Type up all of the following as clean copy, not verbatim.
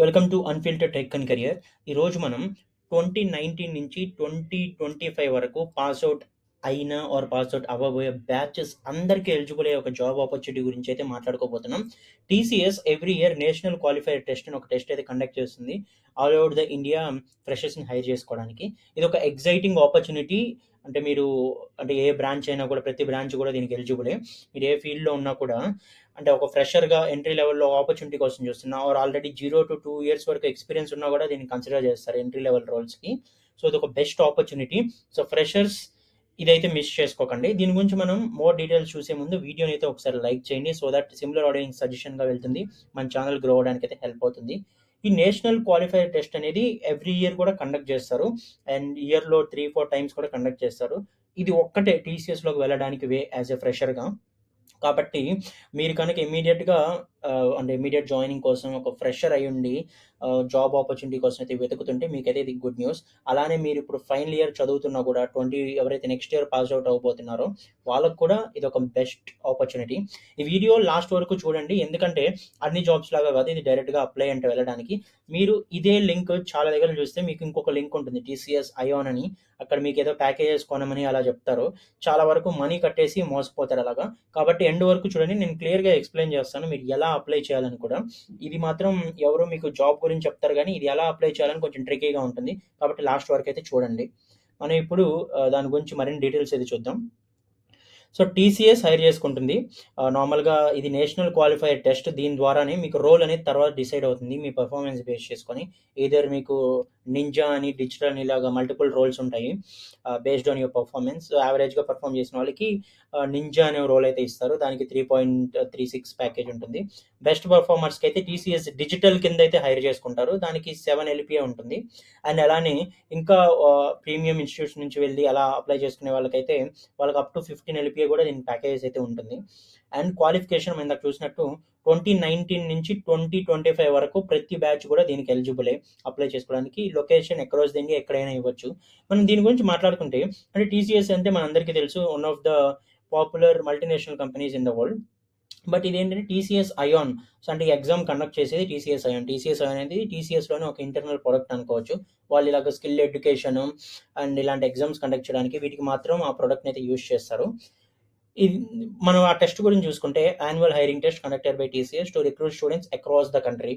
Welcome to unfiltered tech and career. ఈరోజు మనం 2019 నుంచి 2025 వరకు పాస్ ఔట్ అయిన పాస్ ఔట్ అవ్వబోయే బ్యాచెస్ అందరికీ ఎలిజిబుల్ అయ్యే ఒక జాబ్ ఆపర్చునిటీ గురించి అయితే మాట్లాడుకోబోతున్నాం. TCS every year national qualifier test అని ఒక టెస్ట్ అయితే కండక్ట్ చేస్తుంది. ఆల్ ఓవర్ ద ఇండియా ఫ్రెషర్స్‌ని హైర్ చేసుకోవడానికి. ఇది ఒక ఎక్సైటింగ్ ఆపర్చునిటీ. అంటే మీరు ఏ బ్రాంచ్ అయినా కూడా ప్రతి బ్రాంచ్ కూడా దీనికి ఎలిజిబులే. మీరు ఏ ఫీల్డ్‌లో ఉన్నా కూడా అంటే ఒక ఫ్రెషర్‌గా ఎంట్రీ లెవెల్‌లో ఆపర్చునిటీ కోసం చూస్తున్నా ఆల్రెడీ 0-2 ఇయర్స్ వరకు ఎక్స్‌పీరియన్స్ ఉన్నా కూడా దీన్ని కన్సిడర్ చేస్తారు ఎంట్రీ లెవెల్ రోల్స్‌కి. సో, ఇదొక బెస్ట్ ఆపర్చునిటీ. సో, ఫ్రెషర్స్ ఇదైతే మిస్ చేసుకోకండి. దీని గురించి మనం మోర్ డీటెయిల్స్ చూసే ముందు వీడియోని అయితే ఒకసారి లైక్ చేయండి. సో దట్ సిమిలర్ ఆడియన్స్ సజెషన్‌గా వెళ్తుంది. మన ఛానల్ గ్రో అవ్వడానికి అయితే హెల్ప్ అవుతుంది. ఈ నేషనల్ క్వాలిఫైయర్ టెస్ట్ అనేది ఎవ్రీ ఇయర్ కూడా కండక్ట్ చేస్తారు. అండ్ ఇయర్‌లో 3-4 టైమ్స్ కూడా కండక్ట్ చేస్తారు. ఇది ఒక్కటే టీసీఎస్‌లోకి వెళ్ళడానికి వే యాస్ ఎ ఫ్రెషర్‌గా. కాబట్టి మీరు కనుక ఇమ్మీడియేట్‌గా అంటే ఇమ్మీడియేట్ జాయినింగ్ కోసం ఒక ఫ్రెషర్ అయ్యుండి జాబ్ ఆపర్చునిటీ కోసం అయితే వెతుకుతుంటే మీకైతే ఇది గుడ్ న్యూస్. అలానే మీరిప్పుడు ఫైనల్ ఇయర్ చదువుతున్నా కూడా ఎవరైతే నెక్స్ట్ ఇయర్ పాస్ ఔట్ అవ్వబోతున్నారో వాళ్ళకి కూడా ఇదొక బెస్ట్ ఆపర్చునిటీ. ఈ వీడియో లాస్ట్ వరకు చూడండి. ఎందుకంటే అన్ని జాబ్స్ లాగా కాదు. ఇది డైరెక్ట్‌గా అప్లై అంటే వెళ్ళడానికి. మీరు ఇదే లింక్ చాలా దగ్గర చూస్తే మీకు ఇంకొక లింక్ ఉంటుంది. టీసీఎస్ ఐఆన్ అని. అక్కడ మీకేదో ప్యాకేజెస్ కొనమని అలా చెప్తారు. చాలా వరకు మనీ కట్టేసి మోసపోతారు అలాగా. కాబట్టి ఎండ్ వరకు చూడండి. నేను క్లియర్‌గా ఎక్స్‌ప్లెయిన్ చేస్తాను. మీరు ఎలా అప్లై చేయాలని కూడా. ఇది మాత్రం ఎవరు మీకు జాబ్ గురించి చెప్తారు గానీ, ఇది ఎలా అప్లై చేయాలని కొంచెం ట్రిక్కీగా ఉంటుంది. కాబట్టి లాస్ట్ వరకైతే చూడండి. మనం ఇప్పుడు దాని గురించి మరిన్ని డీటెయిల్స్ అయితే చూద్దాం. సో, టీసీఎస్ హైర్ చేసుకుంటుంది. నార్మల్‌గా ఇది నేషనల్ క్వాలిఫైయర్ టెస్ట్. దీని ద్వారానే మీకు రోల్ అనేది తర్వాత డిసైడ్ అవుతుంది. మీ పెర్ఫార్మెన్స్ బేస్ చేసుకొని. ఎయిదర్ మీకు నింజా అని, డిజిటల్ అని ఇలాగా మల్టిపుల్ రోల్స్ ఉంటాయి. Based on your performance. యావరేజ్‌గా పెర్ఫార్మ్ చేసిన వాళ్ళకి నింజా అనే రోల్ అయితే ఇస్తారు. దానికి 3.36 ప్యాకేజ్ ఉంటుంది. బెస్ట్ పెర్ఫార్మర్స్‌కి అయితే టీసీఎస్ డిజిటల్ కింద అయితే హైర్ చేసుకుంటారు. దానికి 7 ఎల్‌పీఏ ఉంటుంది. అండ్ అలానే ఇంకా ప్రీమియం ఇన్‌స్టిట్యూట్స్ నుంచి వెళ్ళి అలా అప్లై చేసుకునే వాళ్ళకైతే వాళ్ళకి అప్ టు 15 ఎల్‌పీఏ కూడా దీని ప్యాకేజెస్ అయితే ఉంటుంది. అండ్ క్వాలిఫికేషన్ మనం ఇందాక చూసినట్టు 2019 నుంచి 2025 వరకు ప్రతి బ్యాచ్ కూడా దీనికి ఎలిజిబులే అప్లై చేసుకోవడానికి. లొకేషన్ అక్రాస్ ద ఇండియా ఎక్కడైనా ఇవ్వచ్చు. మనం దీని గురించి మాట్లాడుకుంటే అంటే టీసీఎస్ అంటే మనందరికీ తెలుసు one of the popular multinational companies in the world. But ఇదేంటంటే టీసీఎస్ ఐఆన్. సో, అంటే ఈ ఎగ్జామ్ కండక్ట్ చేసేది టీసీఎస్ ఐఆన్. టీసీఎస్ ఐఆన్ అనేది టీసీఎస్‌లోనే ఒక ఇంటర్నల్ ప్రొడక్ట్ అనుకోవచ్చు. వాళ్ళు ఇలాగ స్కిల్ ఎడ్యుకేషన్ అండ్ ఇలాంటి ఎగ్జామ్స్ కండక్ట్ చేయడానికి వీటికి మాత్రం ఆ ప్రొడక్ట్‌ని అయితే యూజ్ చేస్తారు. ఇది మనం ఆ టెస్ట్ గురించి చూసుకుంటే annual hiring test conducted by TCS to recruit students across the country.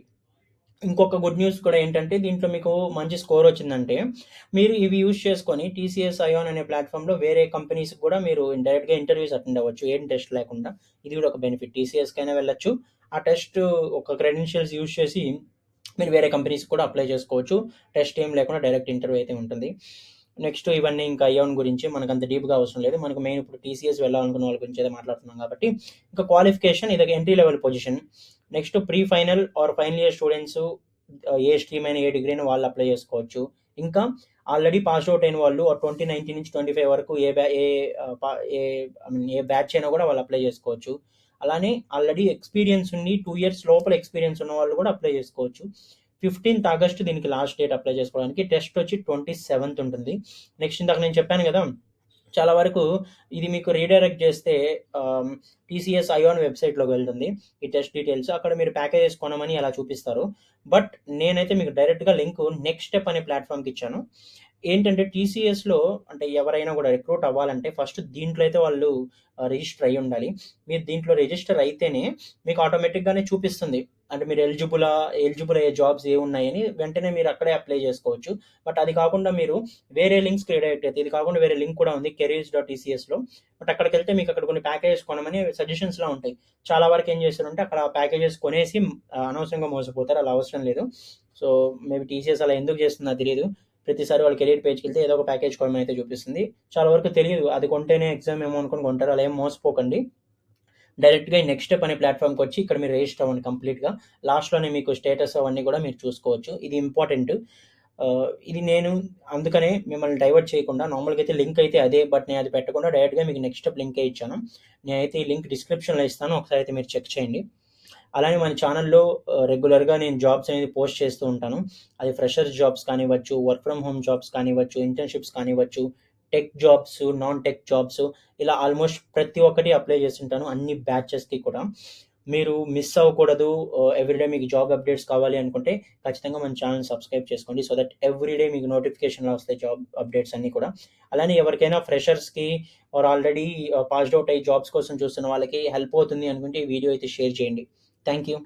ఇంకొక గుడ్ న్యూస్ కూడా ఏంటంటే దీంట్లో మీకు మంచి స్కోర్ వచ్చిందంటే మీరు ఇవి యూజ్ చేసుకొని టీసీఎస్ ఐఆన్ అనే ప్లాట్‌ఫామ్‌లో వేరే కంపెనీస్‌కి కూడా మీరు డైరెక్ట్‌గా ఇంటర్వ్యూస్ అటెండ్ అవ్వచ్చు. ఏం టెస్ట్ లేకుండా. ఇది కూడా ఒక బెనిఫిట్. టీసీఎస్‌కైనా వెళ్ళొచ్చు. ఆ టెస్ట్ ఒక క్రెడెన్షియల్స్ యూజ్ చేసి మీరు వేరే కంపెనీస్‌కి కూడా అప్లై చేసుకోవచ్చు. టెస్ట్ ఏం లేకుండా డైరెక్ట్ ఇంటర్వ్యూ అయితే ఉంటుంది. నెక్స్ట్ ఇవన్నీ ఇంకా ఐఆన్ గురించి మనకంత డీప్‌గా అవసరం లేదు. మనకు మెయిన్ ఇప్పుడు టీసీఎస్ వెళ్ళాలనుకున్న వాళ్ళ గురించి అయితే మాట్లాడుతున్నాం కాబట్టి ఇంకా క్వాలిఫికేషన్ ఇది entry level position. Next pre final final year students ఏ స్ట్రీమ్ అయినా ఏ డిగ్రీ అయినా వాళ్ళు అప్లై చేసుకోవచ్చు. ఇంకా ఆల్రెడీ పాస్ ఔట్ అయిన వాళ్ళు 2019 నుంచి 25 వరకు ఏ బ్యా ఏ ప A I mean A batch అయినా కూడా వాళ్ళు అప్లై చేసుకోవచ్చు. అలానే ఆల్రెడీ ఎక్స్‌పీరియన్స్ ఉండి 2 ఇయర్స్ లోపల ఎక్స్‌పీరియన్స్ ఉన్న వాళ్ళు కూడా అప్లై చేసుకోవచ్చు. 15th ఆగస్ట్ దీనికి లాస్ట్ డేట్ అప్లై చేసుకోవడానికి. టెస్ట్ వచ్చి 27th ఉంటుంది. నెక్స్ట్ ఇందాక నేను చెప్పాను కదా! చాలా వరకు ఇది మీకు రీడైరెక్ట్ చేస్తే టీసీఎస్ ఐఆన్ వెబ్‌సైట్‌లోకి వెళ్తుంది. ఈ టెస్ట్ డీటెయిల్స్. అక్కడ మీరు ప్యాకేజెస్ కొనమని అలా చూపిస్తారు. బట్ నేనైతే మీకు డైరెక్ట్‌గా లింక్ నెక్స్ట్ స్టెప్ అనే ప్లాట్‌ఫామ్‌కి ఇచ్చాను. ఏంటంటే టీసీఎస్‌లో అంటే ఎవరైనా కూడా రిక్రూట్ అవ్వాలంటే ఫస్ట్ దీంట్లో అయితే వాళ్ళు రిజిస్టర్ అయ్యి ఉండాలి. మీరు దీంట్లో రిజిస్టర్ అయితేనే మీకు ఆటోమేటిక్‌గానే చూపిస్తుంది. అంటే మీరు ఎలిజిబుల్ అయ్యే జాబ్స్ ఏవున్నాయని వెంటనే మీరు అక్కడే అప్లై చేసుకోవచ్చు. బట్ అది కాకుండా మీరు వేరే లింక్స్‌కి రిడైరెక్ట్ అయితే ఇది కాకుండా వేరే లింక్ కూడా ఉంది careers.tcs.లో. బట్ అక్కడికెళ్తే మీకు అక్కడ కొన్ని ప్యాకేజెస్ కొనమని సజెషన్స్‌లా ఉంటాయి. చాలా వరకు ఏం చేస్తారంటే అక్కడ ప్యాకేజెస్ కొనేసి అనవసరంగా మోసపోతారు. అలా అవసరం లేదు. సో, మేబీ టీసీఎస్ అలా ఎందుకు చేస్తుందో నాకు తెలీదు. ప్రతిసారి వాళ్ళ కెరీర్ పేజ్‌కెళ్తే ఏదో ఒక ప్యాకేజ్ కొనమని అయితే చూపిస్తుంది. చాలా వరకు తెలీదు. అది కొంటేనే ఎగ్జామ్ ఏమో అనుకోని కొంటారు. అలా ఏం మోసపోకండి. డైరెక్ట్‌గా ఈ నెక్స్ట్ స్టెప్ అనే ప్లాట్‌ఫామ్‌కొచ్చి ఇక్కడ మీరు రిజిస్టర్ అవ్వండి కంప్లీట్‌గా. లాస్ట్‌లోనే మీకు స్టేటస్ అవన్నీ కూడా మీరు చూసుకోవచ్చు. ఇది ఇంపార్టెంట్. ఇది నేను అందుకనే మిమ్మల్ని డైవర్ట్ చేయకుండా నార్మల్‌గా అయితే లింక్ అయితే అదే. బట్ నేను అది పెట్టకుండా డైరెక్ట్‌గా మీకు నెక్స్ట్ స్టెప్ లింకే ఇచ్చాను. నేనైతే ఈ లింక్ డిస్క్రిప్షన్‌లో ఇస్తాను. ఒకసారి అయితే మీరు చెక్ చేయండి. అలానే మన ఛానెల్‌లో రెగ్యులర్‌గా నేను జాబ్స్ అనేది పోస్ట్ చేస్తూ ఉంటాను. అది ఫ్రెషర్స్ జాబ్స్ కానివ్వచ్చు, వర్క్ ఫ్రమ్ హోమ్ జాబ్స్ కానివ్వచ్చు, ఇంటర్న్‌షిప్స్ కానివ్వచ్చు, tech jobs, non tech jobs ఇలా ఆల్మోస్ట్ ప్రతి ఒక్కటి అప్లై చేస్తుంటాను. అన్ని బ్యాచెస్‌కి కూడా. మీరు మిస్ అవ్వకూడదు. ఎవ్రీడే మీకు జాబ్ అప్డేట్స్ కావాలి అనుకుంటే ఖచ్చితంగా మన ఛానెల్‌ని సబ్స్క్రైబ్ చేసుకోండి. సో దట్ ఎవ్రీడే మీకు నోటిఫికేషన్‌లా వస్తాయి జాబ్ అప్డేట్స్ అన్నీ కూడా. అలానే ఎవరికైనా ఫ్రెషర్స్‌కి ఆర్ ఆల్రెడీ పాస్డ్ ఔట్ అయ్యి జాబ్స్ కోసం చూస్తున్న వాళ్ళకి హెల్ప్ అవుతుంది అనుకుంటే ఈ వీడియో అయితే షేర్ చేయండి. Thank you.